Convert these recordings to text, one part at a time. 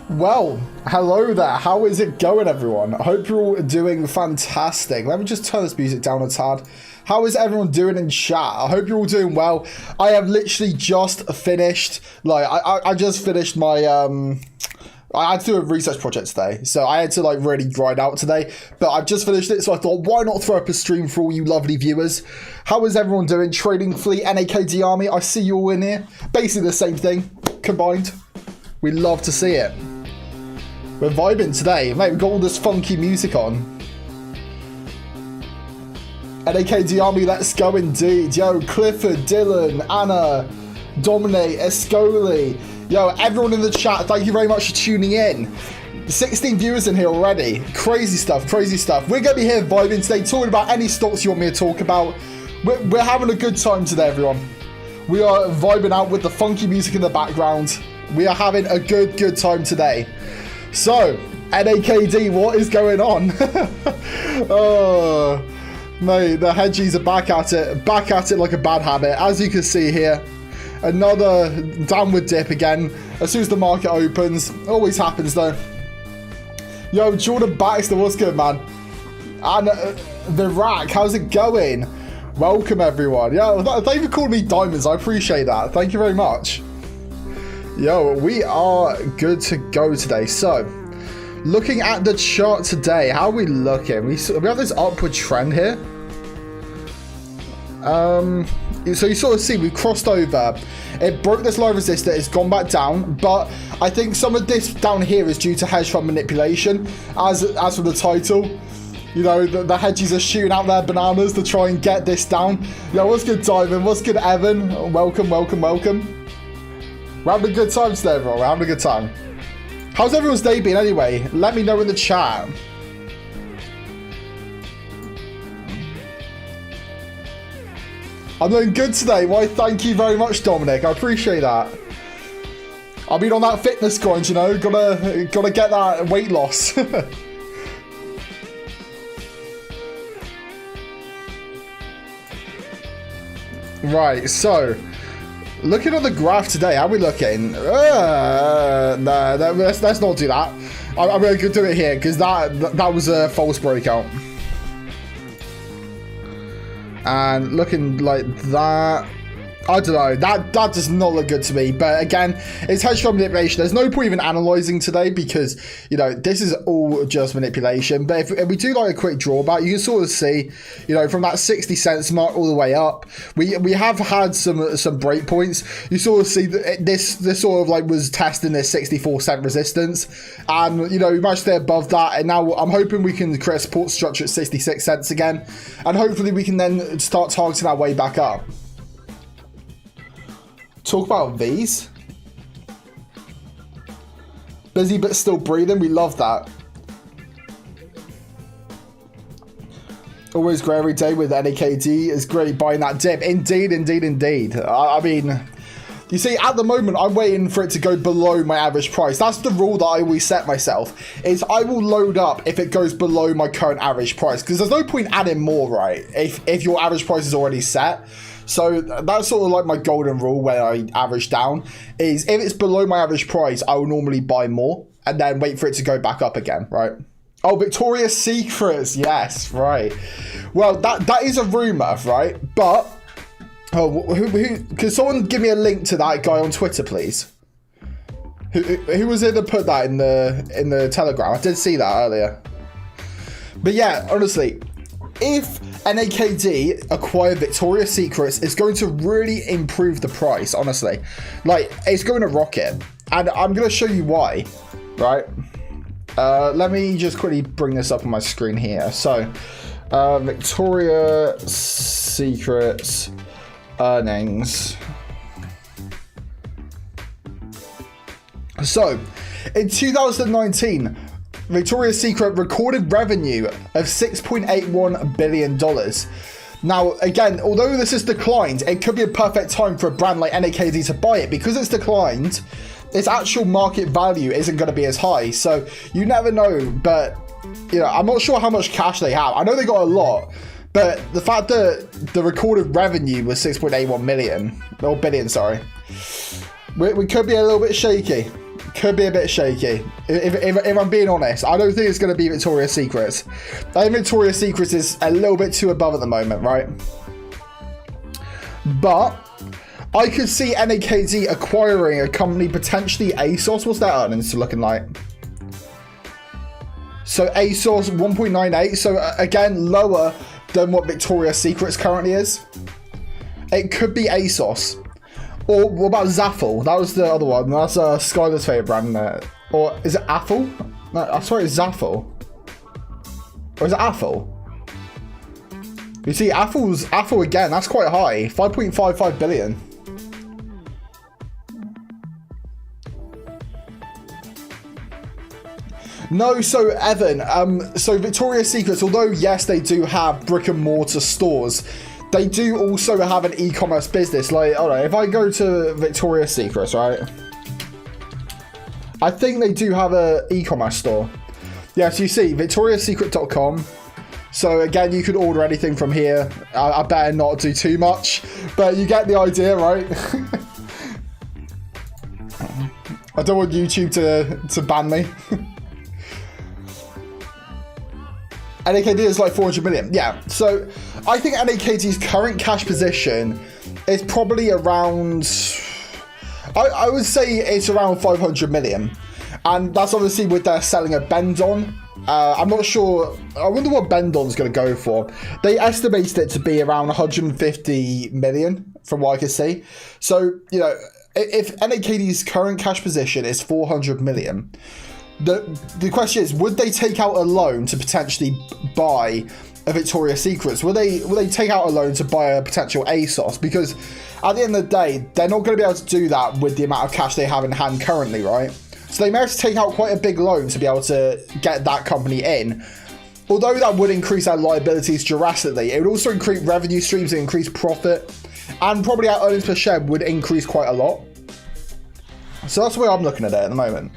Well, hello there. How is it going, everyone? I hope you're all doing fantastic. Let me just turn this music down a tad. How is everyone doing in chat? I hope you're all doing well. I have literally just finished, I just finished my, I had to do a research project today, so I had to really grind out today, but I've just finished it, so I thought, why not throw up a stream for all you lovely viewers? How is everyone doing? Trading Fleet, NAKD Army, I see you all in here. Basically the same thing, combined. We love to see it. We're vibing today. Mate, we've got all this funky music on. NAKD Army, let's go indeed. Yo, Clifford, Dylan, Anna, Dominate, Escoli. Yo, everyone in the chat, thank you very much for tuning in. 16 viewers in here already. Crazy stuff, crazy stuff. We're going to be here vibing today, talking about any stocks you want me to talk about. We're having a good time today, everyone. We are vibing out with the funky music in the background. We are having a good time today. So, NAKD, what is going on? Oh, mate, the Hedgies are back at it like a bad habit. As you can see here, another downward dip again as soon as the market opens. Always happens though. Yo, Jordan Baxter, what's good, man? And the Rack, how's it going? Welcome, everyone. Yo, thank you for calling me Diamonds. I appreciate that. Thank you very much. Yo, we are good to go today. So, looking at the chart today, how are we looking? We have this upward trend here. So you sort of see we crossed over. It broke this line resistor. It's gone back down, but I think some of this down here is due to hedge fund manipulation. As for the title, you know, the hedgies are shooting out their bananas to try and get this down. Yo, what's good, Diamond? What's good, Evan? Welcome, welcome, welcome. We're having a good time today, everyone. We're having a good time. How's everyone's day been anyway? Let me know in the chat. I'm doing good today. Why, thank you very much, Dominic. I appreciate that. I've been on that fitness grind, you know. Gotta get that weight loss. Right, so looking at the graph today, how are we looking? No, let's not do that. I'm going to do it here because that was a false breakout. And looking like that, I don't know, that does not look good to me. But again, it's hedge fund manipulation. There's no point even analyzing today because, you know, this is all just manipulation. But if we do like a quick drawback, you can sort of see, you know, from that 60 cents mark all the way up, we have had some break points. You sort of see that this sort of like was testing this 64-cent resistance, and you know, we managed to stay above that, and now I'm hoping we can create a support structure at 66 cents again, and hopefully we can then start targeting our way back up. Talk about these. Busy but still breathing. We love that. Always great every day with NAKD. It's great buying that dip. Indeed, indeed, indeed. I mean, you see, at the moment, I'm waiting for it to go below my average price. That's the rule that I always set myself, is I will load up if it goes below my current average price. Because there's no point adding more, right? If your average price is already set. So that's sort of like my golden rule where I average down, is if it's below my average price, I will normally buy more and then wait for it to go back up again, right? Oh, Victoria's Secrets. Yes, right. Well, that is a rumor, right? But, oh, who can someone give me a link to that guy on Twitter, please? Who was it that put that in the Telegram? I did see that earlier. But yeah, honestly, if NAKD acquire Victoria's Secrets, it's going to really improve the price, honestly. Like, it's going to rocket. And I'm going to show you why, right? Let me just quickly bring this up on my screen here. So, Victoria's Secrets earnings. So, in 2019, Victoria's Secret recorded revenue of $6.81 billion. Now, again, although this has declined, it could be a perfect time for a brand like NAKD to buy it. Because it's declined, its actual market value isn't going to be as high. So you never know, but you know, I'm not sure how much cash they have. I know they got a lot, but the fact that the recorded revenue was 6.81 million, or billion, sorry, we could be a little bit shaky. Could be a bit shaky. If I'm being honest, I don't think it's going to be Victoria's Secrets. I think Victoria's Secrets is a little bit too above at the moment, right? But I could see NAKD acquiring a company, potentially ASOS. What's their earnings looking like? So ASOS 1.98. So again, lower than what Victoria's Secrets currently is. It could be ASOS. Or what about Zaffle? That was the other one. That's Skylar's favourite brand. Or is it Affle? No, I swear it's Zaffle. Or is it Affle? You see, Affle again. That's quite high. 5.55 billion. No, so Evan, so Victoria's Secrets, although yes, they do have brick and mortar stores, they do also have an e-commerce business. Like, all right, if I go to Victoria's Secrets, right, I think they do have an e-commerce store. Yeah, so you see, victoriassecret.com. So again, you could order anything from here. I better not do too much, but you get the idea, right? I don't want YouTube to ban me. NAKD is like 400 million. Yeah, so I think NAKD's current cash position is probably around, I would say it's around 500 million. And that's obviously with their selling a Bendon. I'm not sure. I wonder what Bendon's going to go for. They estimated it to be around 150 million from what I can see. So, you know, if NAKD's current cash position is 400 million, the question is, would they take out a loan to potentially buy a Victoria's Secrets? Will they take out a loan to buy a potential ASOS? Because at the end of the day, they're not going to be able to do that with the amount of cash they have in hand currently, right? So they may have to take out quite a big loan to be able to get that company in. Although that would increase our liabilities drastically, it would also increase revenue streams and increase profit, and probably our earnings per share would increase quite a lot. So that's the way I'm looking at it at the moment.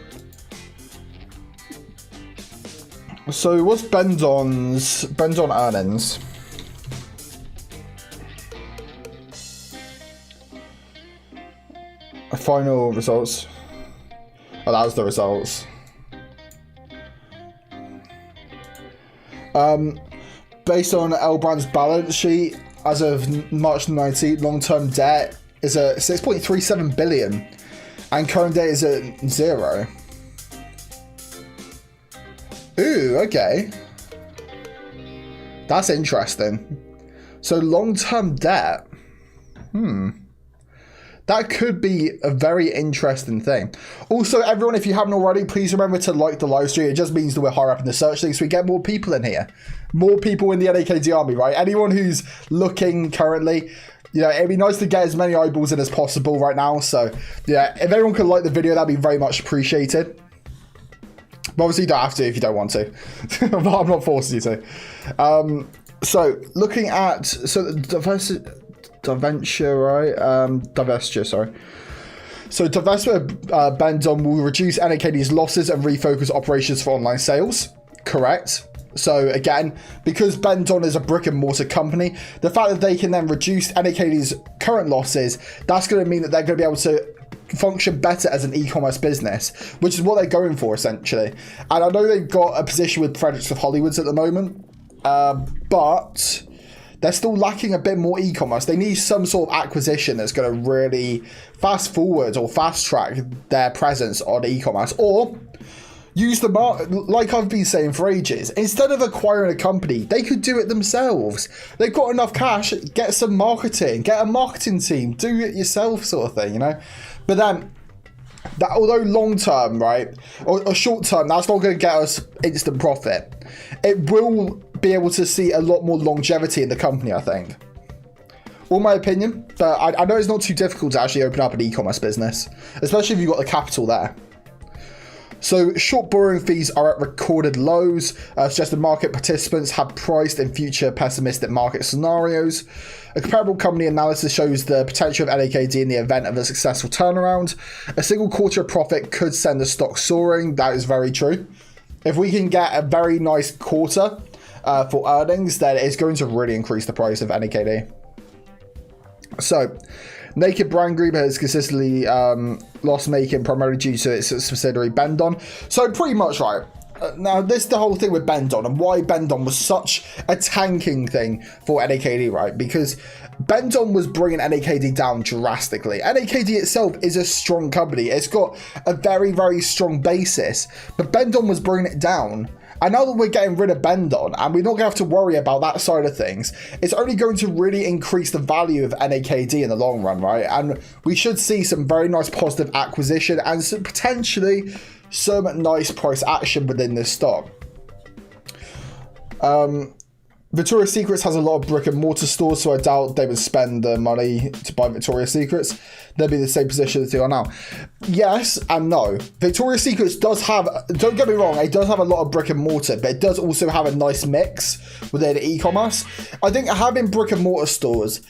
So what's Bendon earnings? Final results. Oh, that was the results. Based on L-Brand's balance sheet, as of March 19th, long-term debt is at 6.37 billion, and current debt is at 0. Ooh, okay. That's interesting. So long-term debt. That could be a very interesting thing. Also, everyone, if you haven't already, please remember to like the live stream. It just means that we're higher up in the search link, so we get more people in here. More people in the NAKD army, right? Anyone who's looking currently, you know, it'd be nice to get as many eyeballs in as possible right now. So, yeah, if everyone could like the video, that'd be very much appreciated. But obviously, you don't have to if you don't want to. But I'm not forcing you to. So, looking at... So, Divestiture, right? Divestiture, sorry. So Divestiture Bendon will reduce NAKD's losses and refocus operations for online sales. Correct. So again, because Bendon is a brick and mortar company, the fact that they can then reduce NAKD's current losses, that's going to mean that they're going to be able to function better as an e-commerce business, which is what they're going for essentially. And I know they've got a position with Fredericks with Hollywoods at the moment, but they're still lacking a bit more e-commerce. They need some sort of acquisition that's going to really fast forward or fast track their presence on e-commerce, or use the market, like I've been saying for ages. Instead of acquiring a company, they could do it themselves. They've got enough cash, get some marketing, get a marketing team, do it yourself sort of thing, you know? But then, that although long term, right, or short term, that's not going to get us instant profit. It will be able to see a lot more longevity in the company, I think. All my opinion, but I know it's not too difficult to actually open up an e-commerce business, especially if you've got the capital there. So short borrowing fees are at recorded lows, suggesting market participants have priced in future pessimistic market scenarios. A comparable company analysis shows the potential of NAKD in the event of a successful turnaround. A single quarter of profit could send the stock soaring. That is very true. If we can get a very nice quarter for earnings, then it's going to really increase the price of NAKD. So, Naked Brand Group has consistently loss-making primarily due to its subsidiary Bendon. So pretty much right. Now, this is the whole thing with Bendon and why Bendon was such a tanking thing for NAKD, right? Because Bendon was bringing NAKD down drastically. NAKD itself is a strong company. It's got a very, very strong basis. But Bendon was bringing it down. And now that we're getting rid of Bendon and we're not going to have to worry about that side of things, it's only going to really increase the value of NAKD in the long run, right? And we should see some very nice positive acquisition and some, potentially some nice price action within this stock. Victoria's Secrets has a lot of brick and mortar stores, so I doubt they would spend the money to buy Victoria's Secrets. They'll be in the same position as they are now. Yes and no. Victoria's Secrets does have, don't get me wrong, it does have a lot of brick and mortar, but it does also have a nice mix within e-commerce. I think having brick and mortar stores,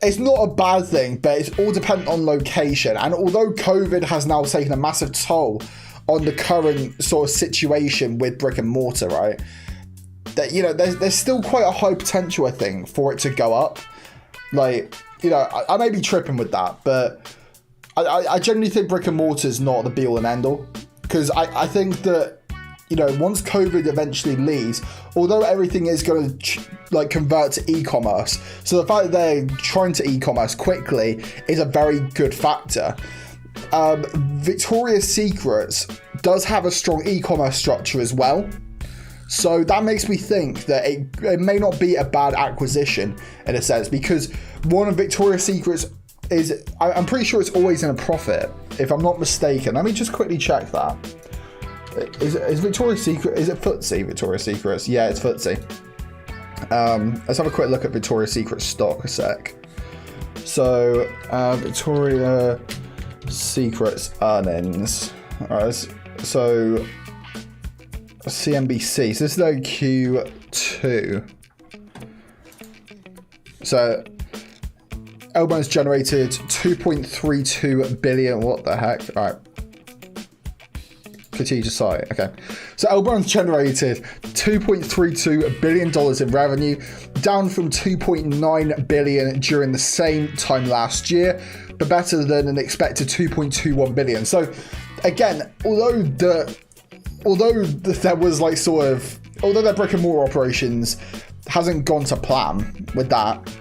it's not a bad thing, but it's all dependent on location. And although COVID has now taken a massive toll on the current sort of situation with brick and mortar, right? That, you know, there's still quite a high potential, I think, for it to go up. Like, you know, I may be tripping with that, but I generally think brick and mortar is not the be all and end all. Because I think that, you know, once COVID eventually leaves, although everything is going to like convert to e-commerce, so the fact that they're trying to e-commerce quickly is a very good factor. Victoria's Secrets does have a strong e-commerce structure as well. So that makes me think that it may not be a bad acquisition in a sense, because one of Victoria's Secret's is, I'm pretty sure it's always in a profit, if I'm not mistaken. Let me just quickly check that. Is Victoria's Secret, is it FTSE, Victoria's Secret's? Yeah, it's FTSE. Let's have a quick look at Victoria's Secret stock a sec. So, Victoria's Secret's earnings. Alright, so CNBC. So this is their Q2. So Elburn's generated 2.32 billion. What the heck? All right. Continue to cite. Okay. So Elburn's generated $2.32 billion in revenue, down from 2.9 billion during the same time last year, but better than an expected 2.21 billion. So again, although there was like sort of, although their brick and mortar operations hasn't gone to plan with that,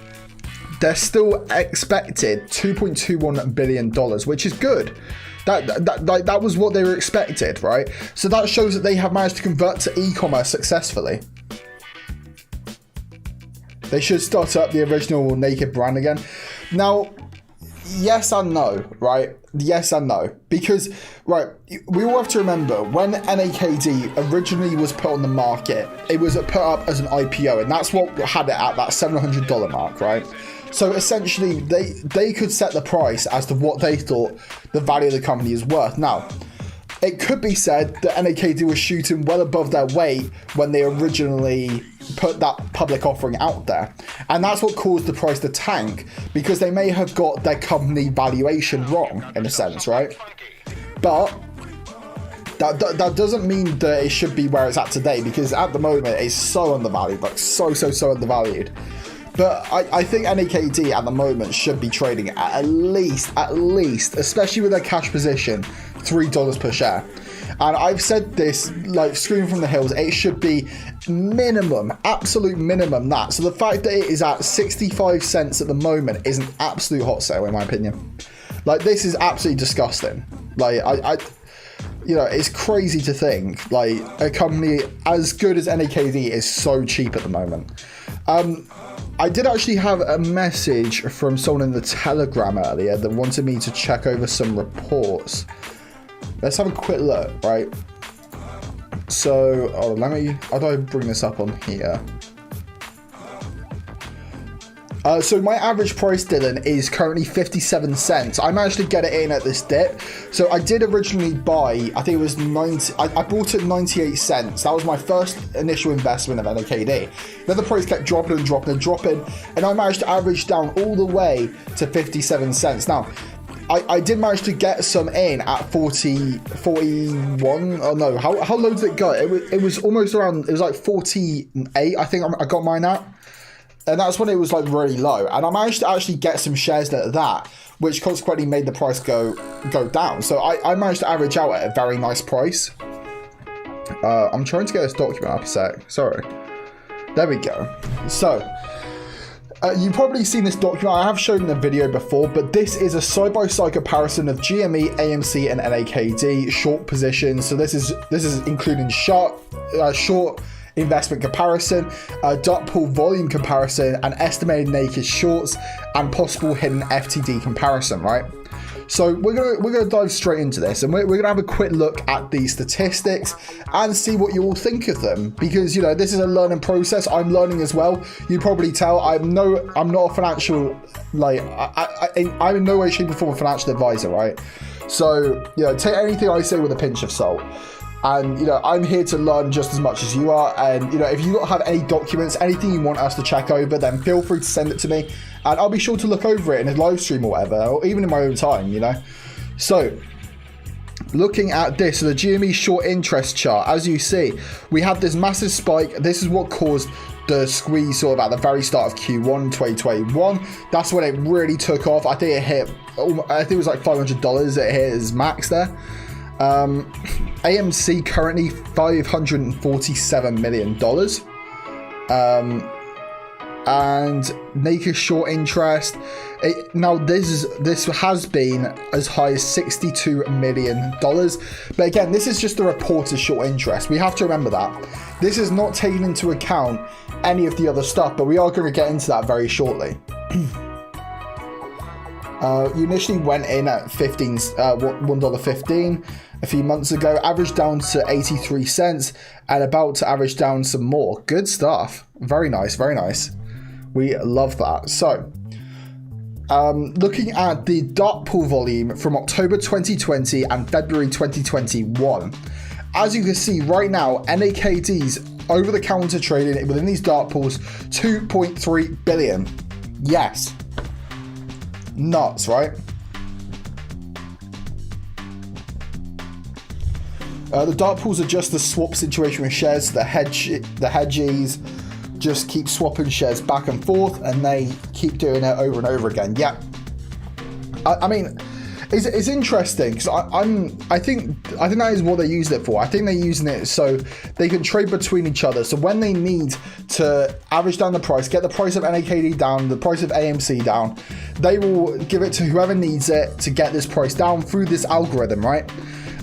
they're still expected $2.21 billion, which is good. That was what they were expected, right? So that shows that they have managed to convert to e-commerce successfully. They should start up the original Naked brand again. Now, yes and no, right? Yes and no. Because, right, we all have to remember, when NAKD originally was put on the market, it was put up as an IPO, and that's what had it at that $700 mark, right? So essentially, they could set the price as to what they thought the value of the company is worth. Now, it could be said that NAKD was shooting well above their weight when they originally put that public offering out there. And that's what caused the price to tank, because they may have got their company valuation wrong, in a sense, right? But that doesn't mean that it should be where it's at today, because at the moment, it's so undervalued, like so undervalued. But I think NAKD at the moment should be trading at least, especially with their cash position, $3 per share. And I've said this, like, screaming from the hills, it should be minimum, absolute minimum that. So the fact that it is at 65 cents at the moment is an absolute hot sale, in my opinion. Like, this is absolutely disgusting. Like, you know, it's crazy to think, like, a company as good as NAKD is so cheap at the moment. I did actually have a message from someone in the Telegram earlier that wanted me to check over some reports. Let's have a quick look, right? So, how do I bring this up on here? So my average price, Dylan, is currently 57 cents. I managed to get it in at this dip. So I did originally buy, I think it was 90, I bought it 98 cents. That was my first initial investment of NAKD. Then the price kept dropping, and I managed to average down all the way to 57 cents. Now, I did manage to get some in at 41. Oh no, how low did it go? It was almost around, it was like 48, I think I got mine at. And that's when it was like really low. And I managed to actually get some shares at that, which consequently made the price go down. So I managed to average out at a very nice price. I'm trying to get this document up a sec. Sorry. There we go. So, you've probably seen this document. I have shown in the video before, but this is a side-by-side comparison of GME, AMC, and NAKD short positions. So this is including short investment comparison, dark pool volume comparison, and estimated naked shorts, and possible hidden FTD comparison, right? So we're gonna dive straight into this, and we're gonna have a quick look at these statistics and see what you all think of them, because, you know, this is a learning process. I'm learning as well. You probably tell I'm not a financial, like, I'm in no way, shape, or form a financial advisor, right? So, you know, take anything I say with a pinch of salt. And, you know, I'm here to learn just as much as you are. And, you know, if you have any documents, anything you want us to check over, then feel free to send it to me. And I'll be sure to look over it in a live stream or whatever, or even in my own time, you know. So, looking at this, so the GME short interest chart, as you see, we have this massive spike. This is what caused the squeeze sort of at the very start of Q1 2021. That's when it really took off. I think it hit, I think it was like $500 it hit its max there. AMC currently $547 million. and naked short interest. Now this has been as high as $62 million, but again, this is just the reported short interest. We have to remember that this is not taking into account any of the other stuff, but we are going to get into that very shortly. You initially went in at $1.15 a few months ago, averaged down to 83 cents, and about to average down some more. Good stuff. Very nice, very nice. We love that. So, looking at the dark pool volume from October 2020 and February 2021, as you can see right now, NAKD's over-the-counter trading within these dark pools, 2.3 billion. Yes. Nuts, right? The dark pools are just the swap situation with shares. The hedgies just keep swapping shares back and forth, and they keep doing it over and over again. Yeah, I mean, it's interesting because I think that is what they used it for. I think they're using it so they can trade between each other. So when they need to average down the price, get the price of NAKD down, the price of AMC down, they will give it to whoever needs it to get this price down through this algorithm, right?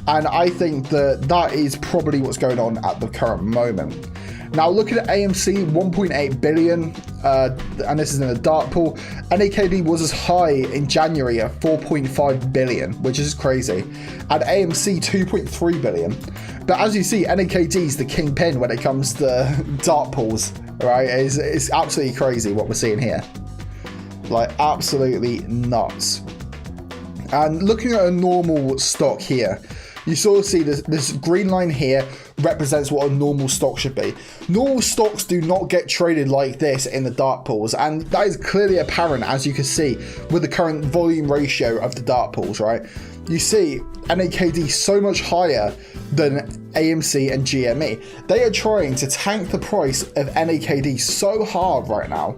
And I think that is probably what's going on at the current moment. Now, looking at AMC, 1.8 billion, and this is in a dark pool. NAKD was as high in January at 4.5 billion, which is crazy. And AMC, 2.3 billion. But as you see, NAKD is the kingpin when it comes to dark pools, right? It's absolutely crazy what we're seeing here. Like, absolutely nuts. And looking at a normal stock here, you sort of see this green line here represents what a normal stock should be. Normal stocks do not get traded like this in the dark pools, and that is clearly apparent, as you can see with the current volume ratio of the dark pools, right? You see NAKD so much higher than AMC and GME. They are trying to tank the price of NAKD so hard right now,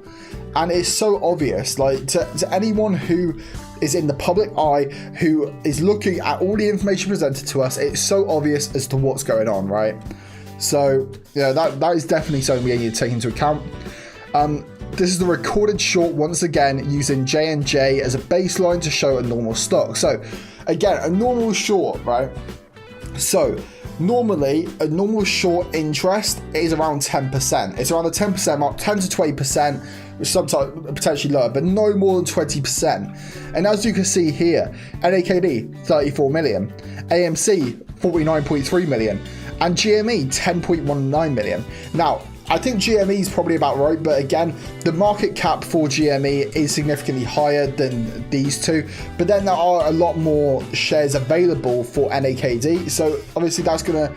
and it's so obvious. Like, to anyone who is in the public eye, who is looking at all the information presented to us, it's so obvious as to what's going on, right? So, yeah, that is definitely something we need to take into account. This is the recorded short, once again, using J&J as a baseline to show a normal stock. So, again, a normal short, right? So, normally, a normal short interest is around 10%. It's around the 10% mark, 10 to 20%, which sometimes potentially lower, but no more than 20%. And as you can see here, NAKD, 34 million, AMC, 49.3 million, and GME, 10.19 million. Now, I think GME is probably about right, but again, the market cap for GME is significantly higher than these two, but then there are a lot more shares available for NAKD, so obviously that's going to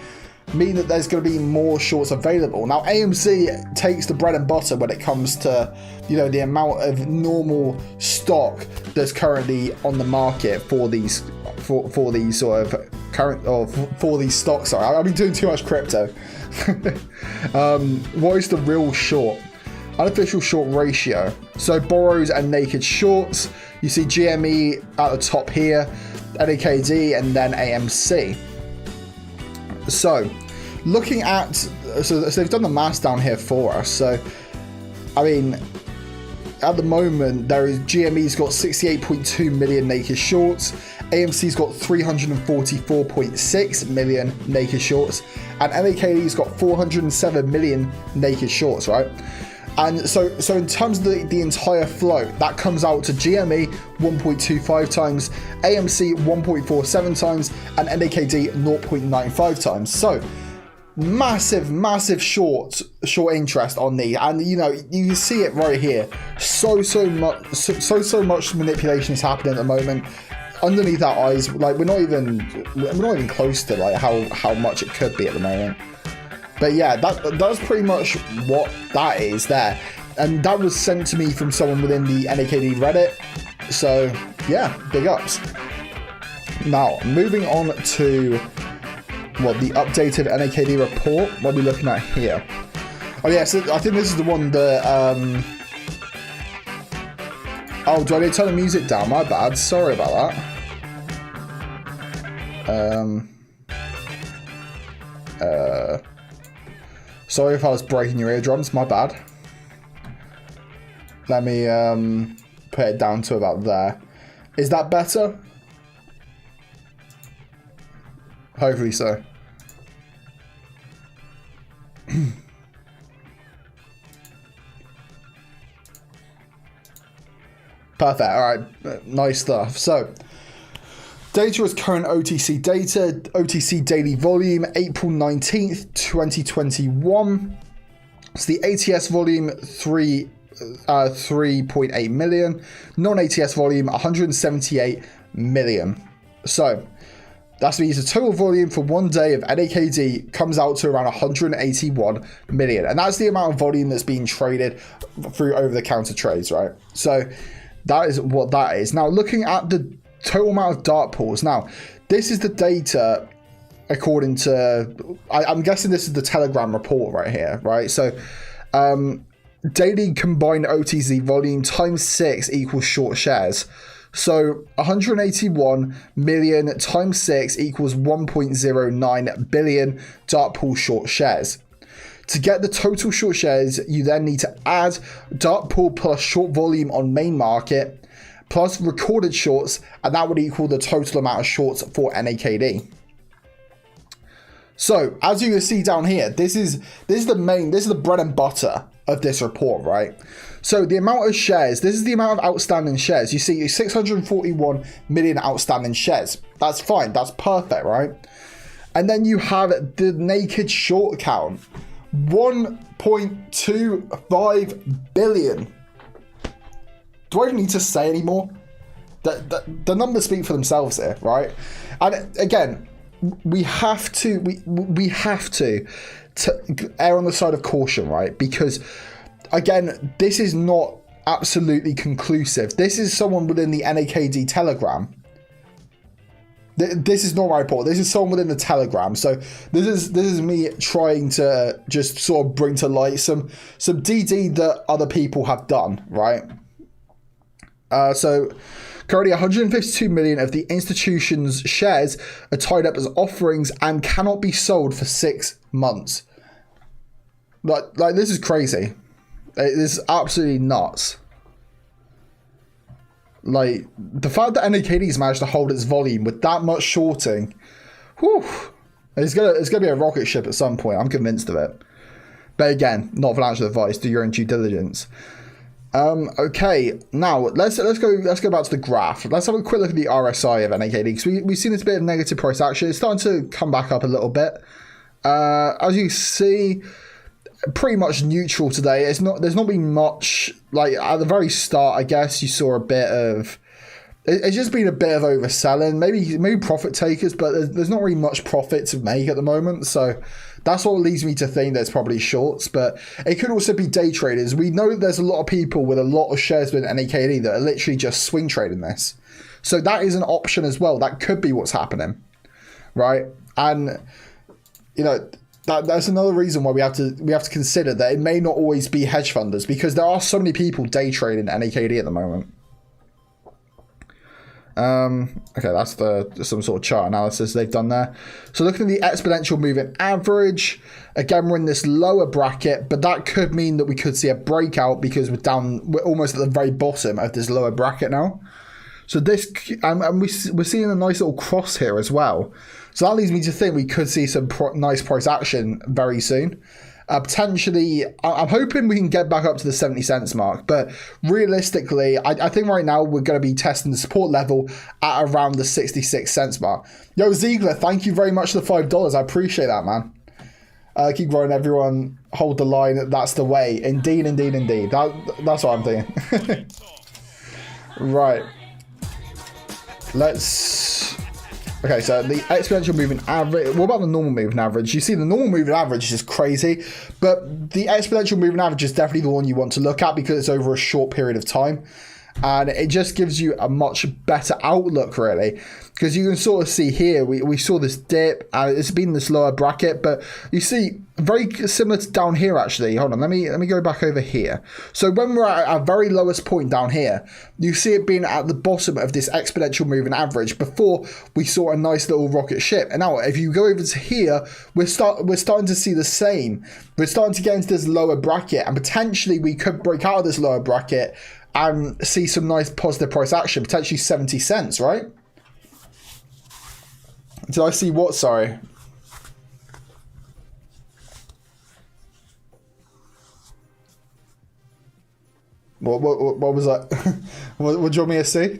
mean that there's going to be more shorts available. Now, AMC takes the bread and butter when it comes to, you know, the amount of normal stock that's currently on the market for these for these sort of current, or for these stocks. Sorry, I've been doing too much crypto. What is the real short? Unofficial short ratio. So borrows and naked shorts. You see GME at the top here, NAKD, and then AMC. So, looking at, so they've done the maths down here for us. So, I mean, at the moment, GME's got 68.2 million naked shorts, AMC's got 344.6 million naked shorts, and NAKD's got 407 million naked shorts, right? And so in terms of the entire float, that comes out to GME 1.25 times, AMC 1.47 times, and NAKD 0.95 times. So massive short interest on these, and you know, you can see it right here. So much manipulation is happening at the moment underneath our eyes. Like, we're not even close to like how much it could be at the moment. But yeah, that's pretty much what that is there. And that was sent to me from someone within the NAKD Reddit. So yeah, big ups. Now, moving on to the updated NAKD report. What are we looking at here? Oh yeah, so I think this is the one that oh, do I need to turn the music down? My bad. Sorry about that. Sorry if I was breaking your eardrums, my bad. Let me put it down to about there. Is that better? Hopefully so. Perfect. All right. Nice stuff. So, data is current OTC data. OTC daily volume, April 19th, 2021. So the ATS volume, 3.8 million. Non-ATS volume, 178 million. So, that's means the total volume for one day of NAKD comes out to around 181 million. And that's the amount of volume that's being traded through over-the-counter trades, right? So, that is what that is. Now, looking at the total amount of dart pools. Now, this is the data according to... I'm guessing this is the Telegram report right here, right? So, daily combined OTC volume times 6 equals short shares. So, 181 million times 6 equals 1.09 billion dart pool short shares. To get the total short shares, you then need to add dart pool plus short volume on main market plus recorded shorts, and that would equal the total amount of shorts for NAKD. So, as you can see down here, this is the bread and butter of this report, right? So the amount of shares, this is the amount of outstanding shares. You see 641 million outstanding shares. That's fine, that's perfect, right? And then you have the naked short count. 1.25 billion. Do I even need to say any more? The numbers speak for themselves here, right? And again, we have to err on the side of caution, right? Because again, this is not absolutely conclusive. This is someone within the NAKD Telegram. This is not my report. This is someone within the Telegram. So this is me trying to just sort of bring to light some DD that other people have done, right? So currently 152 million of the institution's shares are tied up as offerings and cannot be sold for 6 months. Like this is crazy. This is absolutely nuts. Like, the fact that NAKD's managed to hold its volume with that much shorting, whew, it's gonna be a rocket ship at some point. I'm convinced of it. But again, not financial advice. Do your own due diligence. Okay, now let's go back to the graph. Let's have a quick look at the RSI of NAKD, because we've seen this bit of negative price action. It's starting to come back up a little bit. As you see, pretty much neutral today. There's not been much. Like at the very start, I guess you saw a bit of. It's just been a bit of overselling, maybe profit takers, but there's not really much profit to make at the moment. So that's what leads me to think there's probably shorts, but it could also be day traders. We know that there's a lot of people with a lot of shares with NAKD that are literally just swing trading this. So that is an option as well. That could be what's happening, right? And you know. That's another reason why we have to consider that it may not always be hedge funders, because there are so many people day trading NAKD at the moment. Okay, that's some sort of chart analysis they've done there. So looking at the exponential moving average, again we're in this lower bracket, but that could mean that we could see a breakout because we're almost at the very bottom of this lower bracket now. So this, and we're seeing a nice little cross here as well. So that leads me to think we could see some nice price action very soon. Potentially, I'm hoping we can get back up to the 70 cents mark. But realistically, I think right now we're going to be testing the support level at around the 66 cents mark. Yo, Ziegler, thank you very much for the $5. I appreciate that, man. Keep growing, everyone. Hold the line. That's the way. Indeed, indeed, indeed. That's what I'm thinking. Right. Okay, so the exponential moving average. What about the normal moving average? You see, the normal moving average is just crazy, but the exponential moving average is definitely the one you want to look at because it's over a short period of time. and it just gives you a much better outlook, really, because you can sort of see here we saw this dip, and it's been this lower bracket, but you see very similar to down here. Actually, hold on, let me go back over here. So when we're at our very lowest point down here, you see it being at the bottom of this exponential moving average before we saw a nice little rocket ship. And now if you go over to here, we're starting to see the same. We're starting to get into this lower bracket, and potentially we could break out of this lower bracket and see some nice positive price action, potentially 70 cents, right? Did I see what? Sorry. What was that? what do you want me to see?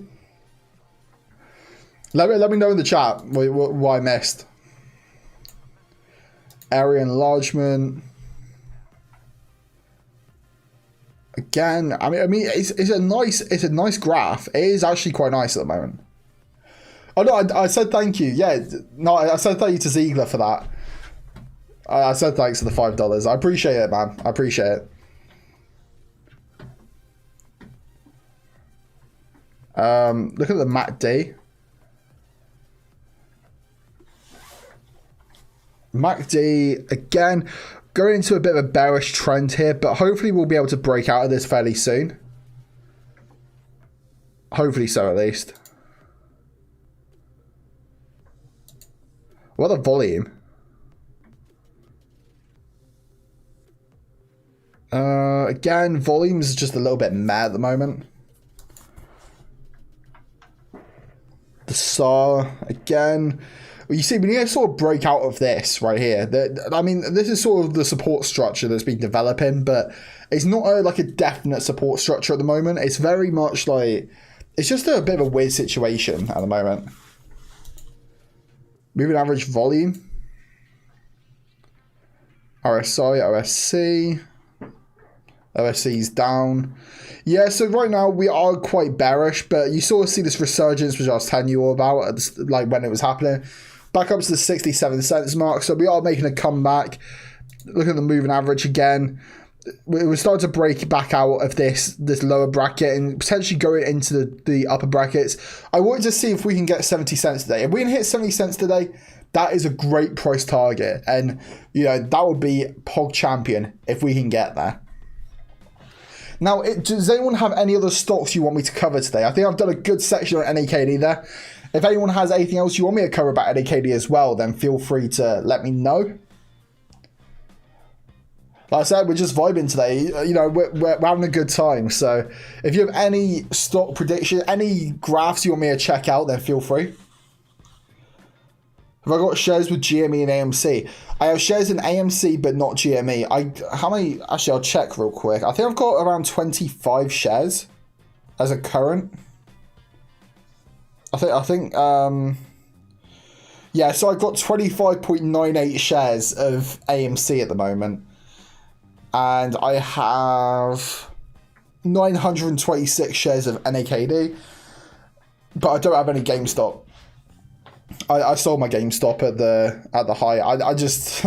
Let me know in the chat what I missed. Area enlargement. Again, I mean, it's a nice graph. It is actually quite nice at the moment. Oh no, I said thank you. Yeah, no, I said thank you to Ziegler for that. I said thanks for the $5. I appreciate it, man. I appreciate it. Look at the MACD. MACD again going into a bit of a bearish trend here, but hopefully we'll be able to break out of this fairly soon. Hopefully so, at least. What a volume. Again, volume's just a little bit meh at the moment. The SAR, again. You see, we need to sort of break out of this right here. I mean, this is sort of the support structure that's been developing, but it's not like a definite support structure at the moment. It's very much like, it's just a bit of a weird situation at the moment. Moving average volume. RSI, OSC. OSC's down. Yeah, so right now we are quite bearish, but you sort of see this resurgence, which I was telling you all about, like when it was happening. Back up to the 67 cents mark, so we are making a comeback. Look at the moving average again. We're starting to break back out of this lower bracket and potentially going into the upper brackets. I wanted to see if we can get 70 cents today. If we can hit 70 cents today, that is a great price target. And, you know, that would be Pog Champion if we can get there. Now, does anyone have any other stocks you want me to cover today? I think I've done a good section on NAKD there. If anyone has anything else you want me to cover about NAKD as well, then feel free to let me know. Like I said, we're just vibing today. You know, we're having a good time. So if you have any stock prediction, any graphs you want me to check out, then feel free. Have I got shares with GME and AMC? I have shares in AMC, but not GME. How many? Actually, I'll check real quick. I think I've got around 25 shares as a current. I think. Yeah, so I've got 25.98 shares of AMC at the moment. And I have 926 shares of NAKD. But I don't have any GameStop. I sold my GameStop at the high. I just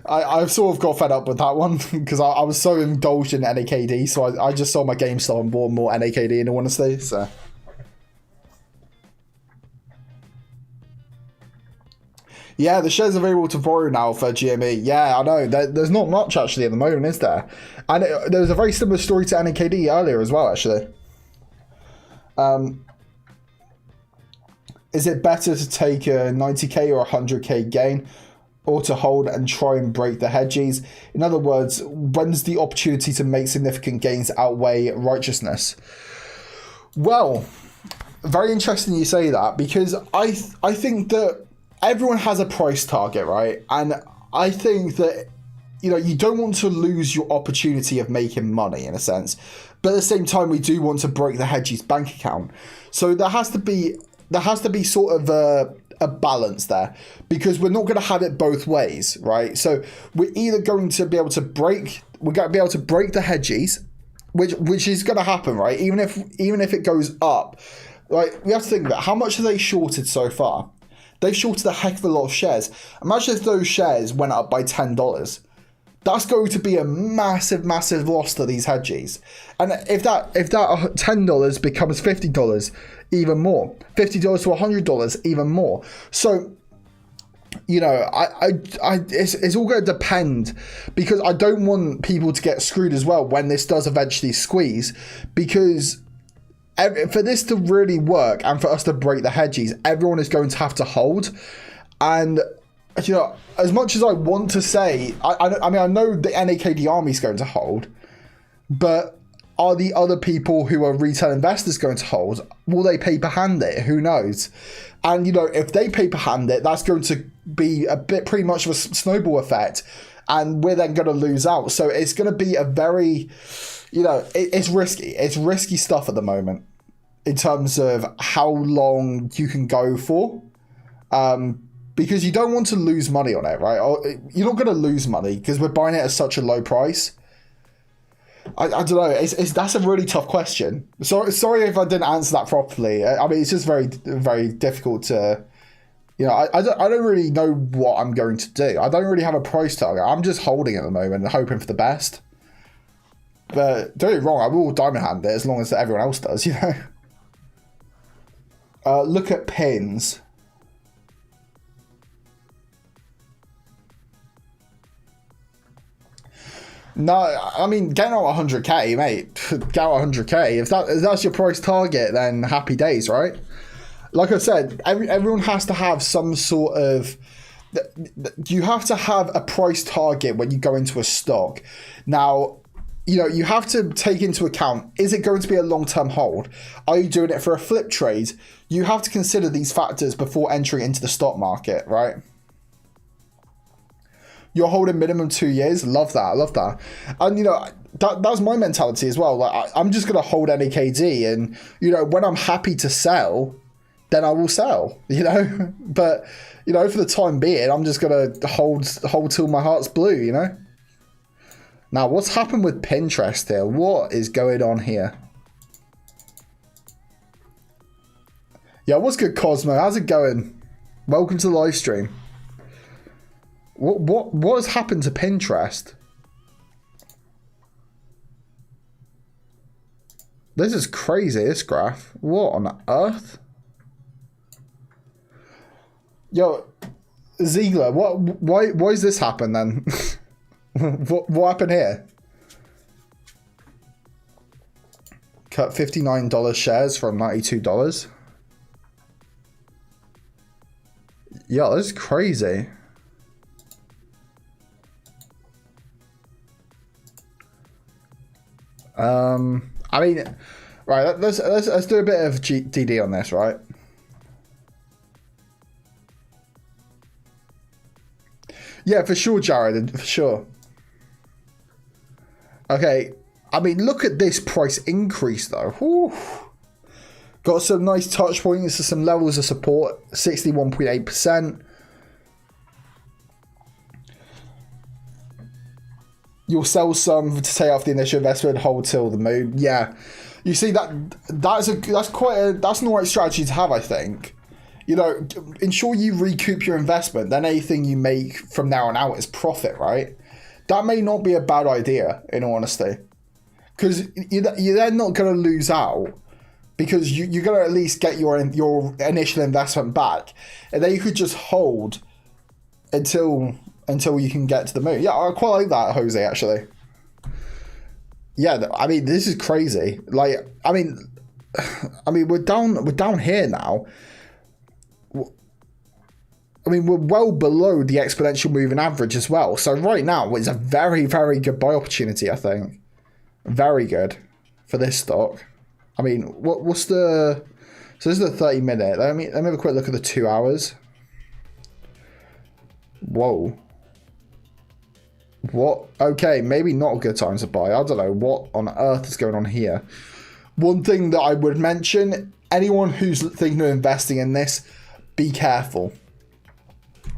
I sort of got fed up with that one because I was so indulged in NAKD, so I just sold my GameStop and bought more NAKD in all honesty. So yeah, the shares available to borrow now for GME. Yeah, I know. There's not much actually at the moment, is there? And there was a very similar story to NAKD earlier as well, actually. Is it better to take a 90k or 100k gain, or to hold and try and break the hedges? In other words, when's the opportunity to make significant gains outweigh righteousness? Well, very interesting you say that, because I think that everyone has a price target, right? And I think that, you know, you don't want to lose your opportunity of making money in a sense, but at the same time, we do want to break the Hedgies bank account. So there has to be sort of a balance there, because we're not going to have it both ways, right? So we're either going to be able to break the Hedgies, which is going to happen, right? Even if it goes up, like, we have to think about how much have they shorted so far. They've shorted a heck of a lot of shares. Imagine if those shares went up by $10. that's going to be a massive, massive loss to these hedgies. And if that $10 becomes $50, even more. $50 to $100, even more. So, you know, it's all going to depend, because I don't want people to get screwed as well when this does eventually squeeze, because for this to really work and for us to break the hedgies, everyone is going to have to hold. And, you know, as much as I want to say, I mean, I know the NAKD army is going to hold, but are the other people who are retail investors going to hold? Will they paper hand it? Who knows? And, you know, if they paper hand it, that's going to be a bit pretty much of a snowball effect, and we're then going to lose out. So it's going to be a very, you know, it's risky. It's risky stuff at the moment in terms of how long you can go for, because you don't want to lose money on it, right? You're not going to lose money because we're buying it at such a low price. I don't know. That's a really tough question. So sorry if I didn't answer that properly. I mean, it's just very, very difficult to, you know, I don't really know what I'm going to do. I don't really have a price target. I'm just holding at the moment and hoping for the best. But don't get me wrong, I will diamond hand it as long as everyone else does, you know. Look at pins. No, I mean, getting out 100k, mate. Get out 100k. If that's your price target, then happy days, right? Like I said, everyone has to have some sort of... You have to have a price target when you go into a stock. Now, you know, you have to take into account, is it going to be a long-term hold? Are you doing it for a flip trade? You have to consider these factors before entering into the stock market, right? You're holding minimum 2 years. Love that. I love that. And, you know, that's my mentality as well. Like, I'm just going to hold NAKD, and, you know, when I'm happy to sell, then I will sell, you know. But, you know, for the time being, I'm just going to hold till my heart's blue, you know. Now, what's happened with Pinterest here? What is going on here? Yeah, what's good, Cosmo? How's it going? Welcome to the live stream. What has happened to Pinterest? This is crazy, this graph. What on earth? Yo, Ziegler, why has this happened then? what happened here? Cut $59 shares from $92. Yeah, this is crazy. I mean, right, let's do a bit of DD on this, right? Yeah, for sure, Jared, for sure. Okay, I mean, look at this price increase, though. Whew. Got some nice touch points to some levels of support, 61.8%. You'll sell some to take off the initial investment, hold till the moon. Yeah, you see that's an alright strategy to have, I think. You know, ensure you recoup your investment. Then anything you make from now on out is profit, right? That may not be a bad idea, in all honesty, because you're then not going to lose out, because you're going to at least get your initial investment back, and then you could just hold until you can get to the moon. Yeah, I quite like that, Jose, actually. Yeah, I mean, this is crazy. Like, I mean, we're down here now. I mean, we're well below the exponential moving average as well. So right now, it's a very, very good buy opportunity, I think. Very good for this stock. I mean, what's the... So this is the 30-minute. Let me have a quick look at the 2 hours. Whoa. What? Okay, maybe not a good time to buy. I don't know what on earth is going on here. One thing that I would mention, anyone who's thinking of investing in this, be careful.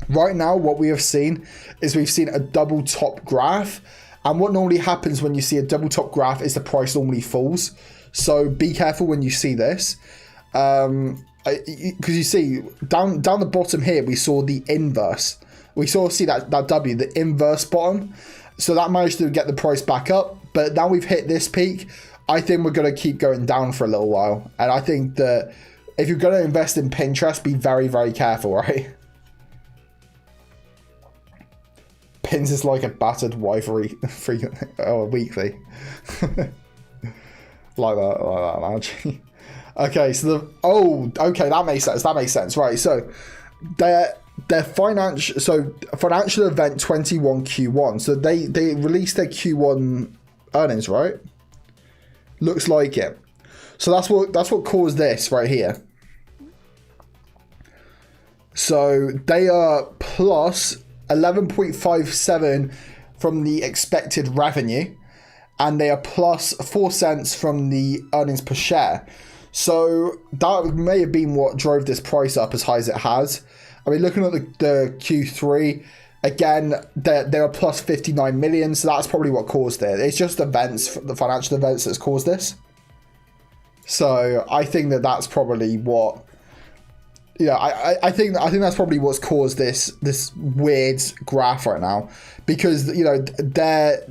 Right now, what we have seen is we've seen a double top graph. And what normally happens when you see a double top graph is the price normally falls. So be careful when you see this. Because you see, down the bottom here, we saw the inverse. We sort of see that W, the inverse bottom. So that managed to get the price back up, but now we've hit this peak. I think we're going to keep going down for a little while. And I think that if you're going to invest in Pinterest, be very, very careful, right? Pins is like a battered wife weekly. like that analogy. Okay, so that makes sense. Right, so their financial event 21 Q1. So they released their Q1 earnings, right? Looks like it. So that's what caused this right here. So they are plus 11.57 from the expected revenue, and they are plus 4 cents from the earnings per share. So that may have been what drove this price up as high as it has. I mean, looking at the Q3, again, they're plus 59 million, so that's probably what caused it. It's just events, the financial events that's caused this. So I think that's probably what... Yeah, I think that's probably what's caused this weird graph right now, because their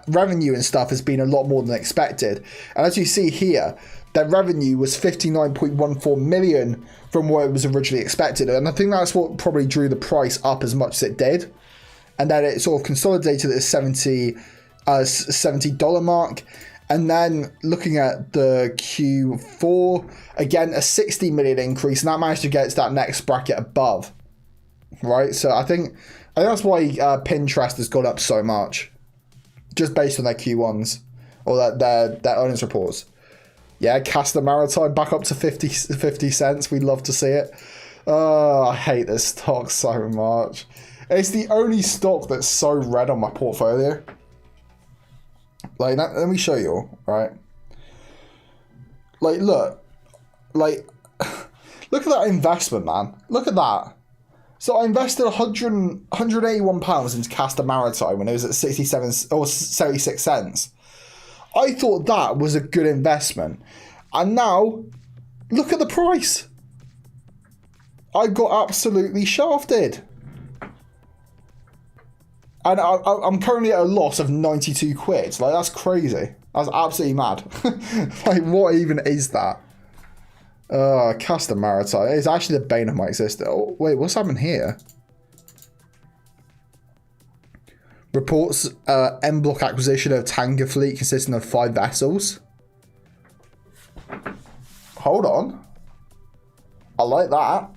revenue and stuff has been a lot more than expected, and as you see here, their revenue was 59.14 million from what it was originally expected, and I think that's what probably drew the price up as much as it did, and then it sort of consolidated at $70 mark. And then looking at the Q4, again, a 60 million increase, and that managed to get to that next bracket above, right? So I think that's why Pinterest has gone up so much, just based on their Q1s, or their earnings reports. Yeah, Castor Maritime back up to 50 cents. We'd love to see it. Oh, I hate this stock so much. It's the only stock that's so red on my portfolio. Like, let me show you, right? Like, look at that investment, man. Look at that. So I invested £181 into Castor Maritime when it was at 67 or 76 cents. I thought that was a good investment, and now look at the price. I got absolutely shafted. And I'm currently at a loss of 92 quid. Like, that's crazy. That's absolutely mad. Like, what even is that? Castor Maritime. It's actually the bane of my existence. Oh, wait, what's happened here? Reports en bloc acquisition of tanker fleet consisting of 5 vessels. Hold on. I like that.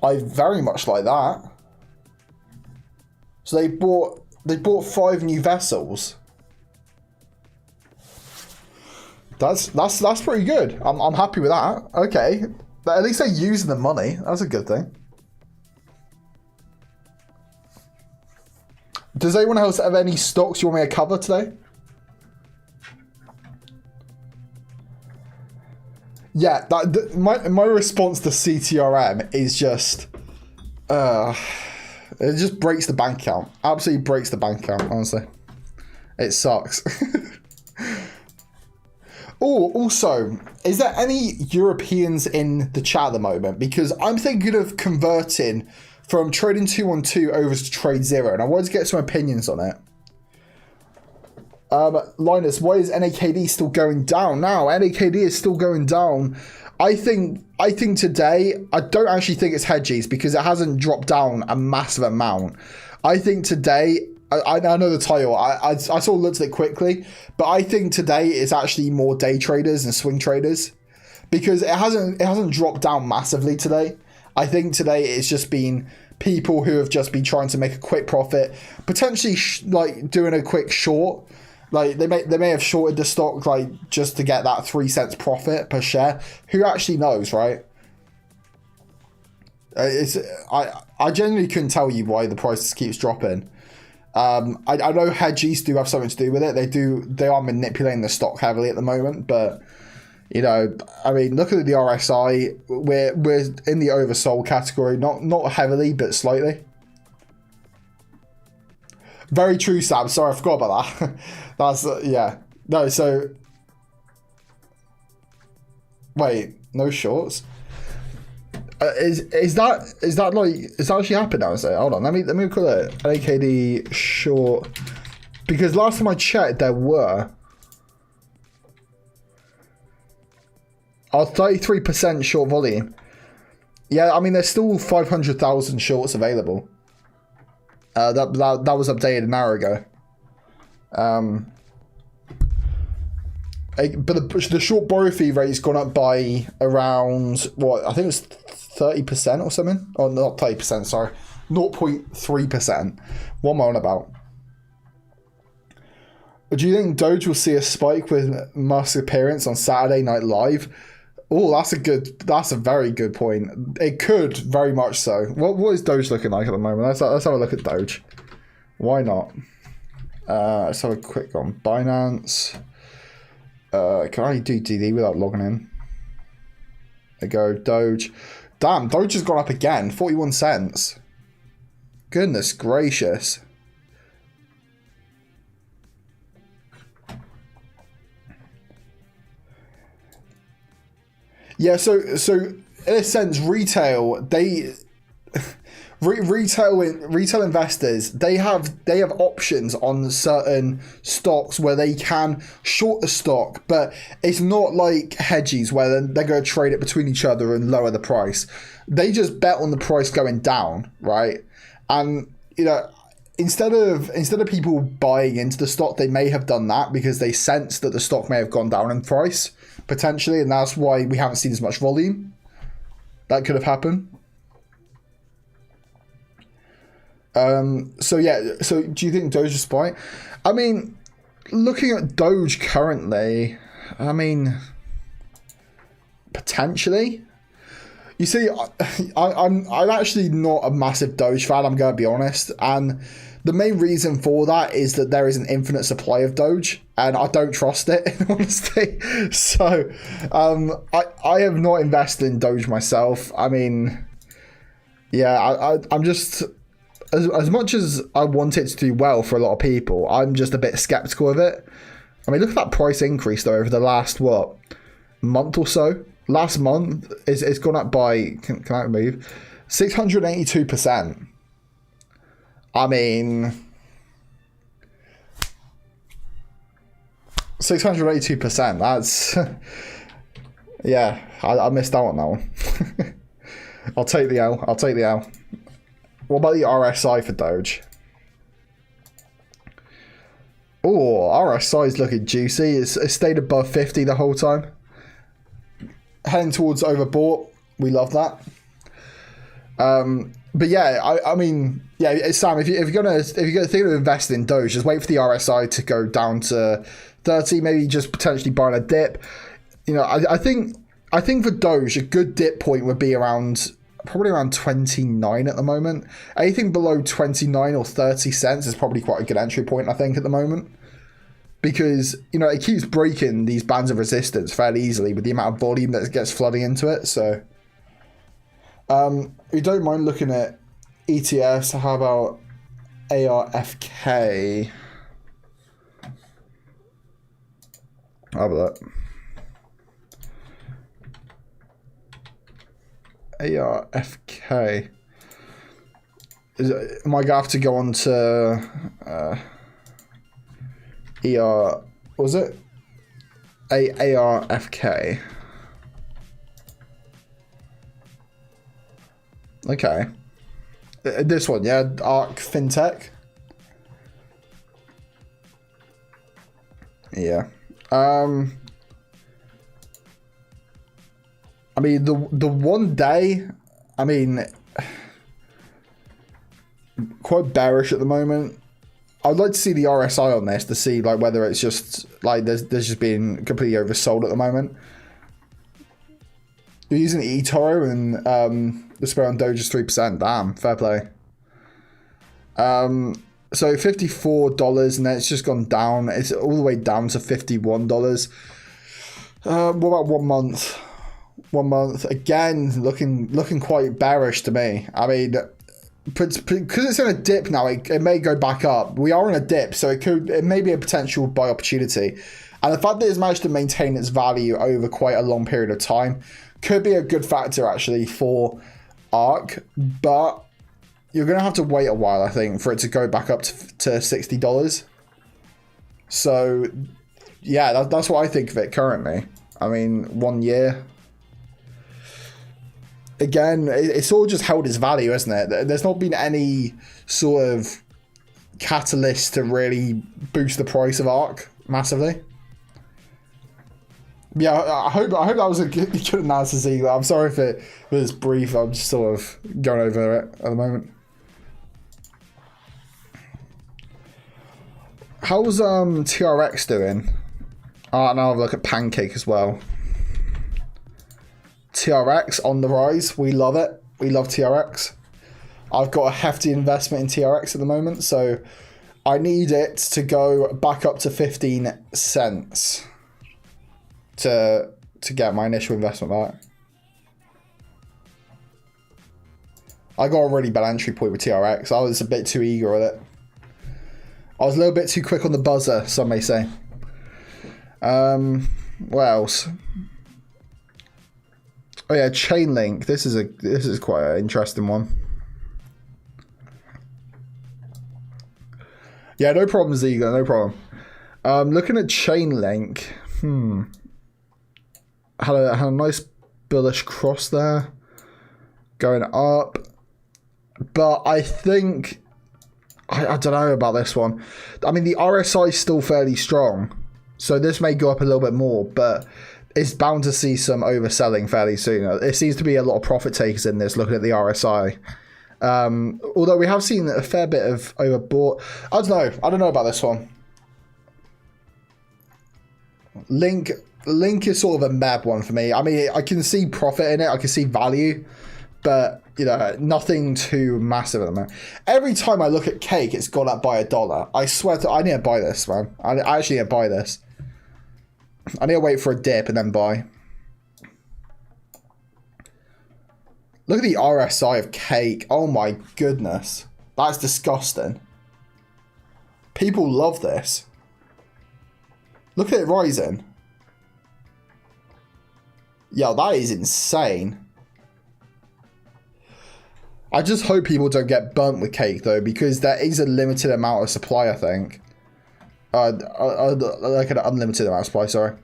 I very much like that. So they bought 5 new vessels. That's pretty good. I'm happy with that. Okay, but at least they're using the money. That's a good thing. Does anyone else have any stocks you want me to cover today? Yeah, my response to CTRM is just it just breaks the bank account. Absolutely breaks the bank account, honestly. It sucks. Oh, also, is there any Europeans in the chat at the moment? Because I'm thinking of converting from Trading 212 over to Trade Zero, and I wanted to get some opinions on it. Linus, why is NAKD still going down now? NAKD is still going down. I think today, I don't actually think it's Hedgies because it hasn't dropped down a massive amount. I think today, I know the title, I sort of looked at it quickly, but I think today it's actually more day traders and swing traders because it hasn't dropped down massively today. I think today it's just been people who have just been trying to make a quick profit, potentially like doing a quick short. Like they may have shorted the stock like just to get that 3 cents profit per share. Who actually knows, right? I genuinely couldn't tell you why the price keeps dropping. I know Hedgies do have something to do with it. They are manipulating the stock heavily at the moment, but you know, I mean, look at the RSI. We're in the oversold category, not heavily, but slightly. Very true, Sam. Sorry, I forgot about that. That's yeah. No, so wait, no shorts. Is that actually happened now? So hold on, let me look at it. NAKD short Because last time I checked, there were. Oh, 33% short volume. Yeah, I mean, there's still 500,000 shorts available. That was updated an hour ago. But the short borrow fee rate's gone up by around, what, I think it's 30% or something? Oh, not 30%, sorry. 0.3%. What am I on about? Do you think Doge will see a spike with Musk's appearance on Saturday Night Live? Oh, that's a very good point. It could, very much so. What is Doge looking like at the moment? Let's have a look at Doge. Why not? Let's have a quick on Binance. Can I do DD without logging in? There you go, Doge. Damn, Doge has gone up again, 41 cents. Goodness gracious. Yeah, so in a sense, retail investors, they have options on certain stocks where they can short a stock, but it's not like Hedgies where they're going to trade it between each other and lower the price. They just bet on the price going down, right? And you know, instead of people buying into the stock, they may have done that because they sense that the stock may have gone down in price potentially, and that's why we haven't seen as much volume. That could have happened. So yeah, so do you think Doge is spike? I mean, looking at Doge currently, I mean, potentially. You see, I'm actually not a massive Doge fan, I'm going to be honest, and the main reason for that is that there is an infinite supply of Doge, and I don't trust it, in honesty. So, I have not invested in Doge myself. I mean, yeah, I'm just... As much as I want it to do well for a lot of people, I'm just a bit skeptical of it. I mean, look at that price increase, though, over the last, what, month or so? Last month, it's gone up by, can I move? 682%. I mean, 682%, that's, yeah, I missed out on that one. I'll take the L. What about the RSI for Doge? Oh, RSI is looking juicy. It's stayed above 50 the whole time. Heading towards overbought. We love that. But yeah, I mean, yeah, Sam, if you're gonna think of investing in Doge, just wait for the RSI to go down to 30. Maybe just potentially buying a dip. You know, I think for Doge, a good dip point would be probably around 29 at the moment. Anything below 29 or 30 cents is probably quite a good entry point, I think, at the moment. Because, you know, it keeps breaking these bands of resistance fairly easily with the amount of volume that gets flooding into it. So, we don't mind looking at ETFs. How about ARFK? How about that? ARFK. Am I going to have to go on to what was it? ARFK. Okay. This one, yeah? ARK FinTech. Yeah. I mean, the 1 day, I mean, quite bearish at the moment. I'd like to see the RSI on this to see like whether it's just like there's just been completely oversold at the moment. You're using eToro and the spread on Doge is 3%. Damn, fair play. So $54 and then it's just gone down. It's all the way down to $51. What about 1 month? 1 month again, looking quite bearish to me. I mean, because it's in a dip now, it may go back up. We are in a dip, so it may be a potential buy opportunity. And the fact that it's managed to maintain its value over quite a long period of time could be a good factor actually for ARK, but you're gonna have to wait a while, I think, for it to go back up to $60. So, yeah, that's what I think of it currently. I mean, 1 year. Again, it's all just held its value, isn't it? There's not been any sort of catalyst to really boost the price of ARK massively. Yeah, I hope that was a good analysis, Eagle. I'm sorry if it was brief. I'm just sort of going over it at the moment. How's TRX doing? Oh, and I'll have a look at Pancake as well. TRX on the rise. We love it. We love TRX. I've got a hefty investment in TRX at the moment, so I need it to go back up to 15 cents to get my initial investment back. I got a really bad entry point with TRX. I was a bit too eager with it. I was a little bit too quick on the buzzer, some may say. What else? Oh yeah, Chainlink. This is quite an interesting one. Yeah, no problem, Ziegler, no problem. Looking at Chainlink, had a nice bullish cross there, going up, but I think I don't know about this one. I mean, the RSI is still fairly strong, so this may go up a little bit more, but it's bound to see some overselling fairly soon. It seems to be a lot of profit takers in this, looking at the RSI. Although we have seen a fair bit of overbought. I don't know about this one. Link is sort of a mad one for me. I mean, I can see profit in it. I can see value. But, you know, nothing too massive at the moment. Every time I look at Cake, it's gone up by $1. I swear I need to buy this, man. I actually need to buy this. I need to wait for a dip and then buy. Look at the RSI of Cake. Oh my goodness. That's disgusting. People love this. Look at it rising. Yo, that is insane. I just hope people don't get burnt with Cake though, because there is a limited amount of supply, I think. Like an unlimited amount of supply, sorry.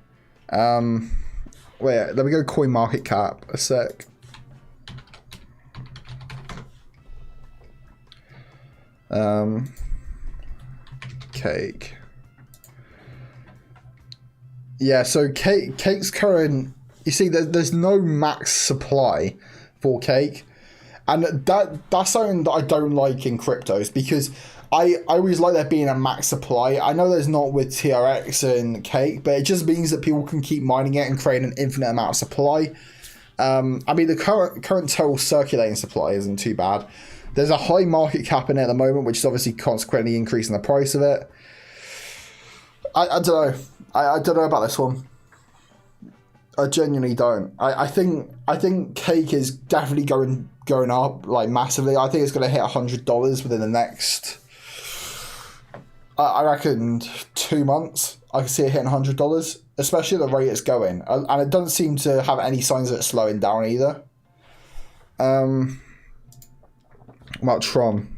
Wait, let me go coin market cap a sec. Cake. Yeah, so Cake's current, you see, there's no max supply for Cake. And that's something that I don't like in cryptos, because I always like there being a max supply. I know there's not with TRX and Cake, but it just means that people can keep mining it and create an infinite amount of supply. I mean, the current total circulating supply isn't too bad. There's a high market cap in it at the moment, which is obviously consequently increasing the price of it. I don't know. I don't know about this one. I genuinely don't. I think Cake is definitely going up like massively. I think it's going to hit $100 within the next, I reckon, 2 months. I can see it hitting $100, especially at the rate it's going, and it doesn't seem to have any signs of it slowing down either. About Tron.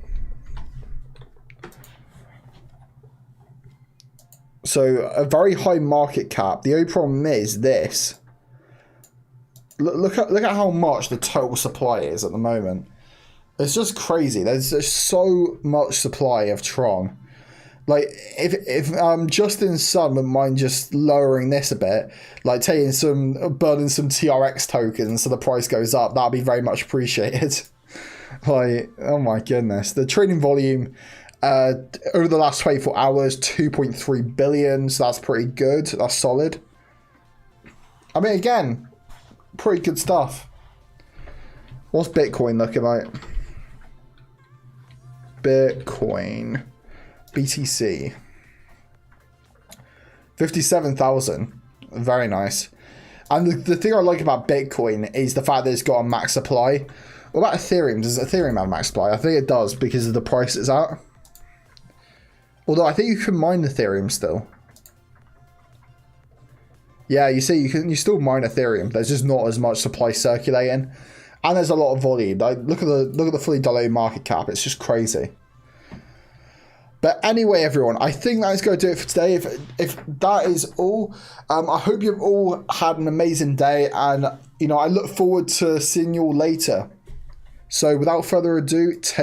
So a very high market cap. The only problem is this. Look at how much the total supply is at the moment. It's just crazy. There's so much supply of Tron. Like if Justin's son wouldn't mind just lowering this a bit, like burning some TRX tokens so the price goes up, that'd be very much appreciated. Like, oh my goodness, the trading volume over the last 24 hours, 2.3 billion. So that's pretty good. That's solid. I mean, again, pretty good stuff. What's Bitcoin looking like? Bitcoin. BTC. 57,000. Very nice. And the thing I like about Bitcoin is the fact that it's got a max supply. What about Ethereum? Does Ethereum have a max supply? I think it does because of the price it's at. Although I think you can mine Ethereum still. Yeah, you see, you still mine Ethereum. There's just not as much supply circulating, and there's a lot of volume. Like, look at the fully diluted market cap. It's just crazy. But anyway, everyone, I think that is going to do it for today. If that is all, I hope you've all had an amazing day, and I look forward to seeing you all later. So without further ado, take